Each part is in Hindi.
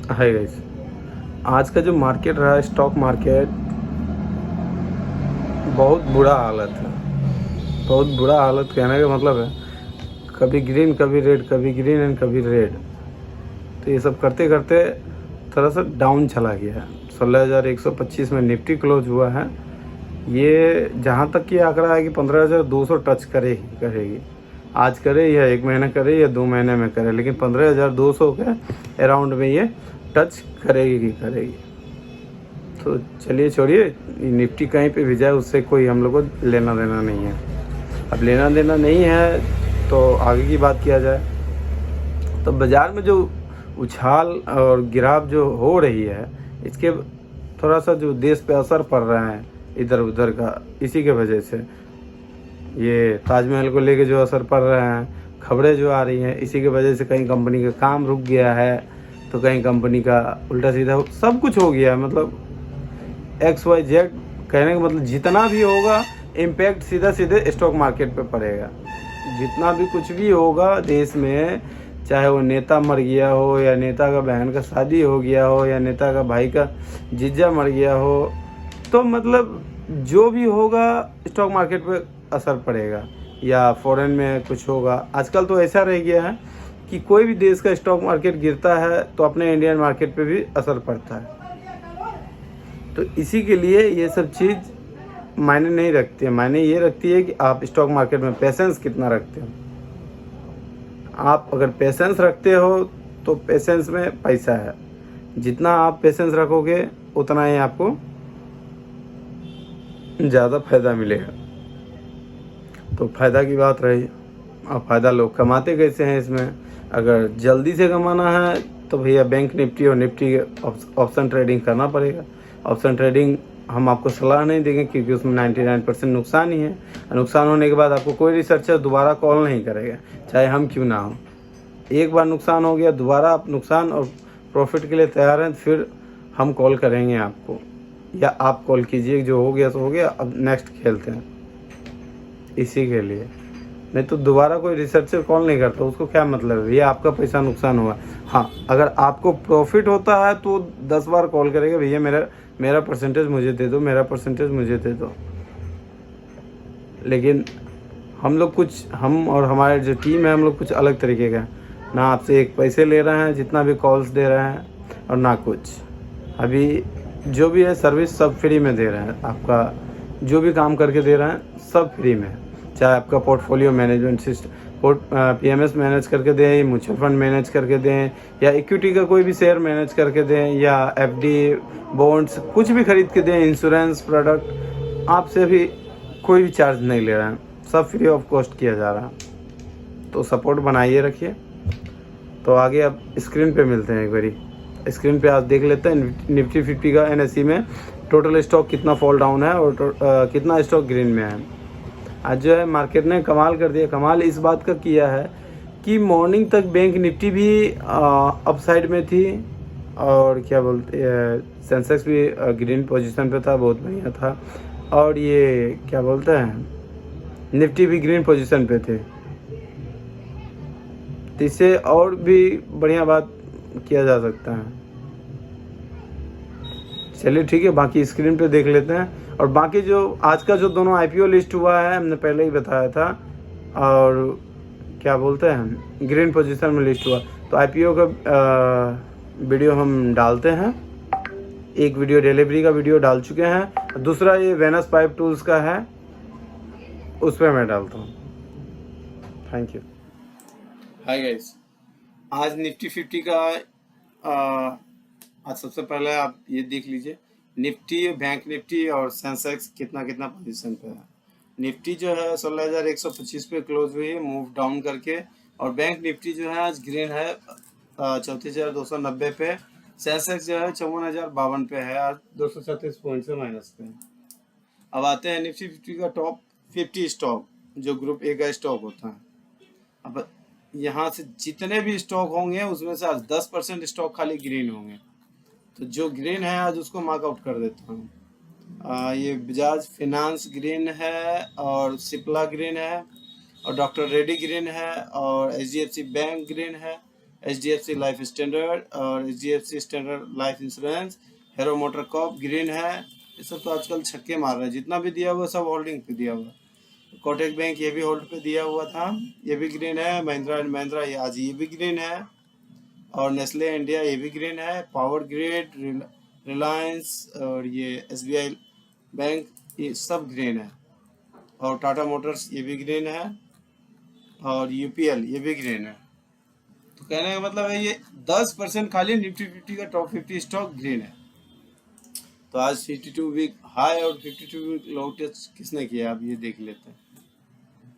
है गाइस, आज का जो मार्केट रहा है, स्टॉक मार्केट, बहुत बुरा हालत है। बहुत बुरा हालत कहने का मतलब है, कभी ग्रीन कभी रेड, कभी ग्रीन एंड कभी रेड। तो ये सब करते करते थोड़ा सा डाउन चला गया है। 16,125 में निफ्टी क्लोज हुआ है। ये जहाँ तक कि आंकड़ा है कि 15,200 टच करेगी। आज करे या 1 महीना करे या 2 महीने में करे, लेकिन 15,200 के अराउंड में ये टच करेगी। तो चलिए छोड़िए, निफ्टी कहीं पे भी जाए उससे कोई हम लोग को लेना देना नहीं है। अब लेना देना नहीं है तो आगे की बात किया जाए तो बाज़ार में जो उछाल और गिराव जो हो रही है, इसके थोड़ा सा जो देश पे असर पड़ रहा है इधर उधर का, इसी के वजह से ये ताजमहल को लेके जो असर पड़ रहा है, खबरें जो आ रही हैं, इसी के वजह से कहीं कंपनी का काम रुक गया है तो कहीं कंपनी का उल्टा सीधा सब कुछ हो गया है। मतलब XYZ कहने का मतलब जितना भी होगा इम्पैक्ट सीधा सीधे स्टॉक मार्केट पे पड़ेगा। जितना भी कुछ भी होगा देश में, चाहे वो नेता मर गया हो या नेता का बहन का शादी हो गया हो या नेता का भाई का जीजा मर गया हो, तो मतलब जो भी होगा स्टॉक मार्केट पे असर पड़ेगा या फॉरेन में कुछ होगा। आजकल तो ऐसा रह गया है कि कोई भी देश का स्टॉक मार्केट गिरता है तो अपने इंडियन मार्केट पे भी असर पड़ता है। तो इसी के लिए ये सब चीज़ मायने नहीं रखती है। मायने ये रखती है कि आप स्टॉक मार्केट में पेशेंस कितना रखते हो। आप अगर पेशेंस रखते हो तो पेशेंस में पैसा है। जितना आप पेशेंस रखोगे उतना ही आपको ज़्यादा फ़ायदा मिलेगा। तो फ़ायदा की बात रही। अब फ़ायदा लोग कमाते कैसे हैं इसमें? अगर जल्दी से कमाना है तो भैया बैंक निफ्टी और निफ्टी के ऑप्शन ट्रेडिंग करना पड़ेगा। ऑप्शन ट्रेडिंग हम आपको सलाह नहीं देंगे क्योंकि उसमें 99% नुकसान ही है। नुकसान होने के बाद आपको कोई रिसर्चर दोबारा कॉल नहीं करेगा, चाहे हम क्यों ना हो। एक बार नुकसान हो गया, दोबारा आप नुकसान और प्रॉफिट के लिए तैयार हैं, फिर हम कॉल करेंगे आपको या आप कॉल कीजिए। जो हो गया तो हो गया, अब नेक्स्ट खेलते हैं। इसी के लिए नहीं तो दोबारा कोई रिसर्चर कॉल नहीं करता, उसको क्या मतलब है, ये आपका पैसा नुकसान हुआ। हाँ, अगर आपको प्रॉफिट होता है तो 10 बार कॉल करेगा, भैया मेरा परसेंटेज मुझे दे दो, मेरा परसेंटेज मुझे दे दो। लेकिन हम और हमारे जो टीम है, हम लोग कुछ अलग तरीके का, ना आपसे एक पैसे ले रहे हैं जितना भी कॉल्स दे रहे हैं, और ना कुछ। अभी जो भी है सर्विस सब फ्री में दे रहे हैं। आपका जो भी काम करके दे रहे हैं सब फ्री में। चाहे आपका portfolio management system PMS manage करके दें, म्यूचुअल फंड मैनेज करके दें, या इक्विटी का कोई भी शेयर मैनेज करके दें, या FD बॉन्ड्स कुछ भी खरीद के दें, इंश्योरेंस प्रोडक्ट, आपसे भी कोई भी चार्ज नहीं ले रहे हैं, सब फ्री ऑफ कॉस्ट किया जा रहा है। तो सपोर्ट बनाइए रखिए। तो आगे अब स्क्रीन पे मिलते हैं। एक बारी स्क्रीन पे आप देख लेते हैं निफ्टी 50 का NSE में टोटल स्टॉक कितना फॉल डाउन है और कितना स्टॉक ग्रीन में है। आज जो है मार्केट ने कमाल कर दिया। कमाल इस बात का किया है कि मॉर्निंग तक बैंक निफ्टी भी अपसाइड में थी, और क्या बोलते हैं, सेंसेक्स भी ग्रीन पोजीशन पे था, बहुत बढ़िया था, और ये क्या बोलते हैं, निफ्टी भी ग्रीन पोजीशन पे थे। तो इससे और भी बढ़िया बात किया जा सकता है। चलिए ठीक है, बाकी स्क्रीन पे देख लेते हैं। और बाकी जो आज का जो दोनों IPO लिस्ट हुआ है, हमने पहले ही बताया था, और क्या बोलते हैं, ग्रीन पोजीशन में लिस्ट हुआ। तो IPO का वीडियो हम डालते हैं। एक वीडियो डिलीवरी का वीडियो डाल चुके हैं, दूसरा ये वेनस पाइप टूल्स का है, उस पर मैं डालता हूँ। Thank you. हाय गाइस, आज निफ्टी 50 का आज सबसे पहले आप ये देख लीजिए निफ्टी, बैंक निफ्टी और सेंसेक्स कितना कितना पोजीशन पे है। निफ्टी जो है 16,125 पे क्लोज हुई है मूव डाउन करके, और बैंक निफ्टी जो है आज ग्रीन है 34,290 पे। सेंसेक्स जो है 54,052 पे है, आज 236 पॉइंट से माइनस पे। अब आते हैं निफ्टी 50 का टॉप 50 स्टॉक, जो ग्रुप A का स्टॉक होता है। अब यहाँ से जितने भी स्टॉक होंगे उसमें से आज 10% स्टॉक खाली ग्रीन होंगे। तो जो ग्रीन है आज उसको मार्कआउट कर देता हूँ। ये बजाज फिनांस ग्रीन है, और सिप्ला ग्रीन है, और डॉक्टर रेड्डी ग्रीन है, और HDFC बैंक ग्रीन है, HDFC लाइफ स्टैंडर्ड और HDFC स्टैंडर्ड लाइफ इंश्योरेंस, हेरो मोटर कॉप ग्रीन है। ये सब तो आजकल छक्के मार रहे हैं, जितना भी दिया हुआ सब होल्डिंग पे दिया हुआ। कोटक बैंक ये भी होल्ड पे दिया हुआ था, ये भी ग्रीन है। महिंद्रा एंड महिंद्रा आज ये भी ग्रीन है, और नेस्ले इंडिया ये भी ग्रीन है। पावर ग्रिड, रिलायंस और ये SBI बैंक ये सब ग्रीन है, और टाटा मोटर्स ये भी ग्रीन है, और UPL ये भी ग्रीन है। तो कहने का मतलब है ये 10% खाली निफ्टी 50 का टॉप 50 स्टॉक ग्रीन है। तो आज 52 वीक हाई और 52 वीक लो टच किसने किया, अब ये देख लेते हैं।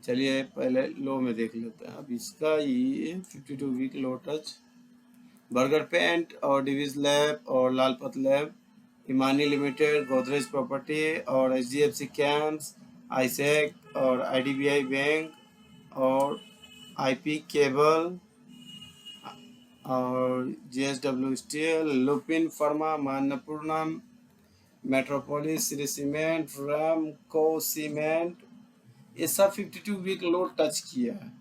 चलिए पहले लो में देख लेते हैं। अब इसका ये 52 week low touch Berger paint और डिवीज लैब और Lalpath lab, Emami limited, Godrej property और HDFC कैम्प्स, आईसेक और IDBI बैंक और IP केबल और JSW steel, Lupin pharma, Manappuram, Metropolis, Shree cement, Ramco cement, ये सब 52 वीक लो टच किया है।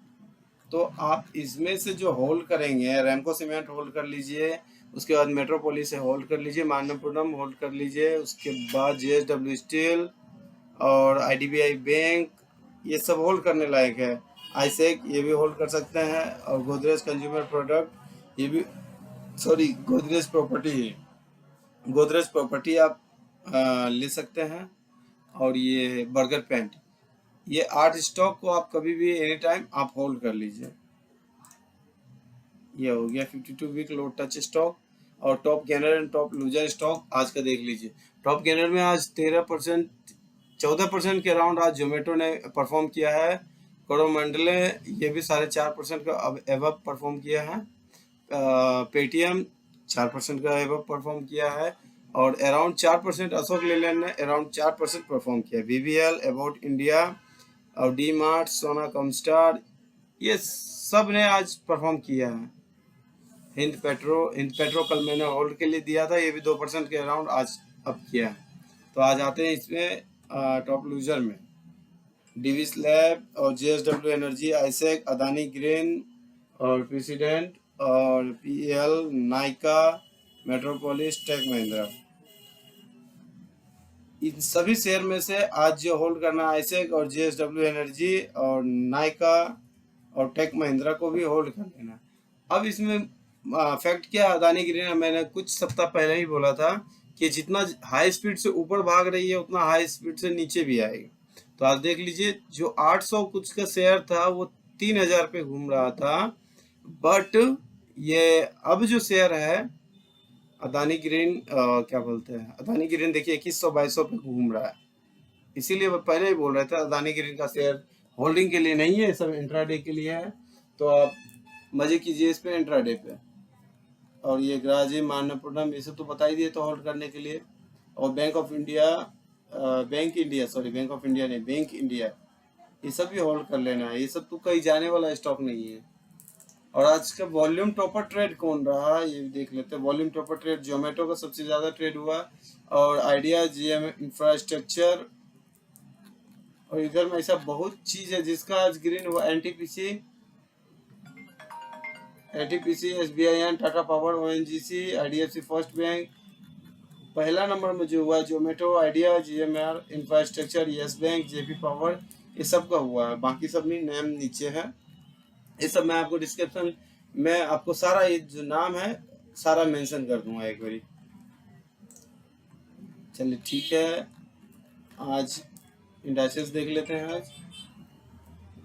तो आप इसमें से जो होल्ड करेंगे, रैमको सीमेंट होल्ड कर लीजिए, उसके बाद मेट्रोपोलिस से होल्ड कर लीजिए, मान्यपुरम होल्ड कर लीजिए, उसके बाद JSW स्टील और IDBI बैंक, ये सब होल्ड करने लायक है। आईसेक ये भी होल्ड कर सकते हैं, और गोदरेज कंज्यूमर प्रोडक्ट ये भी, सॉरी गोदरेज प्रॉपर्टी आप ले सकते हैं। और ये बर्गर पेंट, ये 8 स्टॉक को आप कभी भी एनी टाइम आप होल्ड कर लीजिए। ये हो गया 52 वीक लो टच स्टॉक। और top gainer and top loser stock आज का देख लीजिए। टॉप गेनर में आज 13% 14% के अराउंड आज जोमेटो ने परफॉर्म किया है। कोरोमंडले ये भी 4.5% का अब एवब परफॉर्म किया है। पेटीएम 4% का एवब परफॉर्म किया है, और अराउंड 4% अशोक लेलैंड ने अराउंड 4% परफॉर्म किया। BBL, अबाउट इंडिया और डी मार्ट, सोना कमस्टार, ये सब ने आज परफॉर्म किया है। हिंद पेट्रो कल मैंने होल्ड के लिए दिया था, ये भी 2% के अराउंड आज अप किया है। तो आज आते हैं इसमें टॉप लूजर में। डिविस लैब और JSW एनर्जी, आईसेक, अदानी ग्रीन और प्रेसिडेंट और PL, Nykaa, Metropolis, tech Mahindra, इन सभी शेयर में से आज जो होल्ड करना है आईसेक और JSW एनर्जी और नाइका और टेक महिंद्रा को भी होल्ड कर लेना। अब इसमें फैक्ट क्या है, अदानी ग्रीन मैंने कुछ सप्ताह पहले ही बोला था कि जितना हाई स्पीड से ऊपर भाग रही है उतना हाई स्पीड से नीचे भी आएगी। तो आज देख लीजिए, जो 800 कुछ का शेयर था वो 3000 पे घूम रहा था, बट ये अब जो शेयर है अदानी ग्रीन क्या बोलते हैं, अदानी ग्रीन देखिए 2100-2200 पे घूम रहा है। इसीलिए मैं पहले ही बोल रहा था अदानी ग्रीन का शेयर होल्डिंग के लिए नहीं है, सब इंट्राडे के लिए है। तो आप मजे कीजिए इस पे इंट्राडे पे। और ये ग्राजी, मान्यपुरम, ये सब तो बता ही दिए तो होल्ड करने के लिए। और बैंक ऑफ इंडिया ये सब भी होल्ड कर लेना है। ये सब तो कहीं जाने वाला स्टॉक नहीं है। और आज का वॉल्यूम टॉपर ट्रेड कौन रहा ये भी देख लेते हैं। वॉल्यूम टॉपर ट्रेड जोमेटो का सबसे ज्यादा ट्रेड हुआ, और आइडिया, GM इंफ्रास्ट्रक्चर, और इधर में ऐसा बहुत चीज है जिसका आज ग्रीन हुआ। NTPC, SBI, Tata power, ONGC, IDFC first bank. पहला नंबर में जो हुआ Zomato, idea, GMR infrastructure, yes bank, JP power, ये सब का हुआ है। बाकी सब नहीं, नेम नीचे है। ये सब मैं आपको डिस्क्रिप्शन में आपको सारा ये जो नाम है सारा मेंशन कर दूंगा एक बारी। चलिए ठीक है, आज इंडाइसेस देख लेते हैं। आज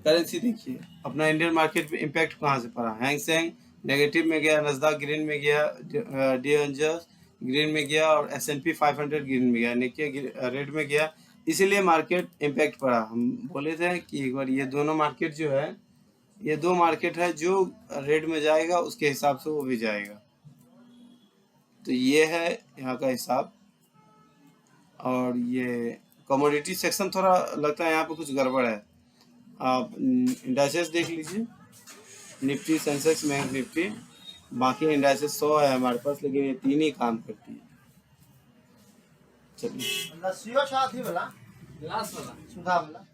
करेंसी देखिए, अपना इंडियन मार्केट में इम्पैक्ट कहाँ से पड़ा। हैंग सेंग नेगेटिव में गया, नस्दक ग्रीन में गया, DNZ ग्रीन में गया, और S&P 500 ग्रीन में गया, निक्के रेड में गया। इसीलिए मार्केट इम्पैक्ट पड़ा। हम बोले थे कि एक बार ये दोनों मार्केट जो है, ये दो मार्केट है, जो रेड में जाएगा उसके हिसाब से वो भी जाएगा। तो ये है यहाँ का हिसाब। और ये कमोडिटी सेक्शन थोड़ा लगता है यहाँ पे कुछ गड़बड़ है। आप इंडाइसेस देख लीजिए, निफ्टी, सेंसेक्स, बैंक निफ्टी, बाकी इंडाइसेस 100 है हमारे पास, लेकिन ये 3 ही काम करती है। चलिए, लस्सी और साथ ही वाला, गिलास वाला, सुधा वाला।